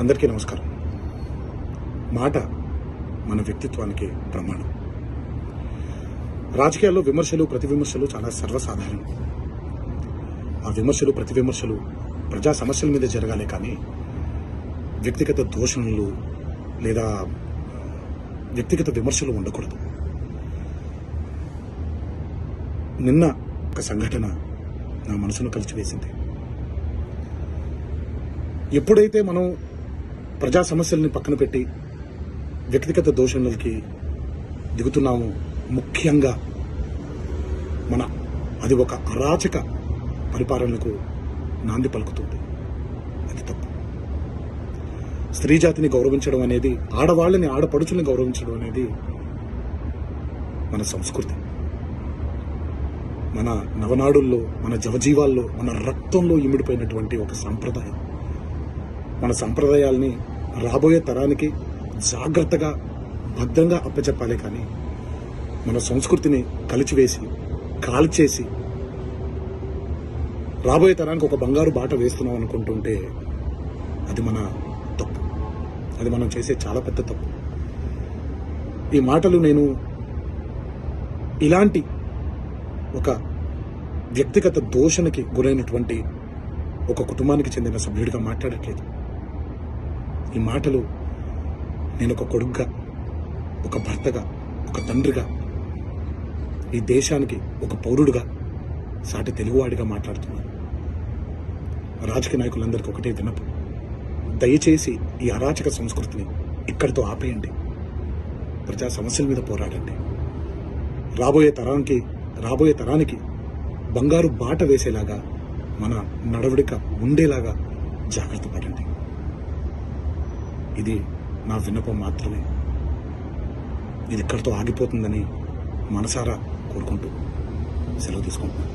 అందరికీ నమస్కారం. మాట మన వ్యక్తిత్వానికి ప్రమాణం. రాజకీయాల్లో విమర్శలు ప్రతి విమర్శలు చాలా సర్వసాధారణం. ఆ విమర్శలు ప్రతి విమర్శలు ప్రజా సమస్యల మీద జరగాలి, కానీ వ్యక్తిగత దూషణలు లేదా వ్యక్తిగత విమర్శలు ఉండకూడదు. నిన్న ఒక సంఘటన నా మనసును కలిచివేసింది. ఎప్పుడైతే మనం ప్రజా సమస్యల్ని పక్కన పెట్టి వ్యక్తిగత దూషణలకి దిగుతున్నామో, ముఖ్యంగా అది ఒక అరాచక పరిపాలనకు నాంది పలుకుతుంది. అది తప్పు. స్త్రీ జాతిని గౌరవించడం అనేది, ఆడవాళ్ళని ఆడపడుచుల్ని గౌరవించడం అనేది మన సంస్కృతి. మన నవనాడుల్లో, మన జవజీవాల్లో, మన రక్తంలో ఇమిడిపోయినటువంటి ఒక సంప్రదాయం. మన సంప్రదాయాల్ని రాబోయే తరానికి జాగ్రత్తగా భద్రంగా అప్పచెప్పాలి, కానీ మన సంస్కృతిని కలిచివేసి కాల్చేసి రాబోయే తరానికి ఒక బంగారు బాట వేస్తున్నాం అనుకుంటుంటే అది మన తప్పు. అది మనం చేసే చాలా పెద్ద తప్పు. ఈ మాటలు నేను ఇలాంటి ఒక వ్యక్తిగత దూషణకి గురైనటువంటి ఒక కుటుంబానికి చెందిన సభ్యుడిగా మాట్లాడట్లేదు. ఈ మాటలు నేను ఒక కొడుకుగా, ఒక భర్తగా, ఒక తండ్రిగా, ఈ దేశానికి ఒక పౌరుడుగా, సాటి తెలుగువాడిగా మాట్లాడుతున్నాను. రాజకీయ నాయకులందరికీ ఒకటే విన్నపం: దయచేసి ఈ అరాచక సంస్కృతిని ఇక్కడితో ఆపేయండి. ప్రజా సమస్యల మీద పోరాడండి. రాబోయే తరానికి బంగారు బాట వేసేలాగా మన నడవడిక ఉండేలాగా జాగ్రత్త పడండి. ఇది నా విన్నపం మాత్రమే. ఇది ఇక్కడితో ఆగిపోతుందని మనసారా కోరుకుంటూ సెలవు తీసుకుంటున్నాను.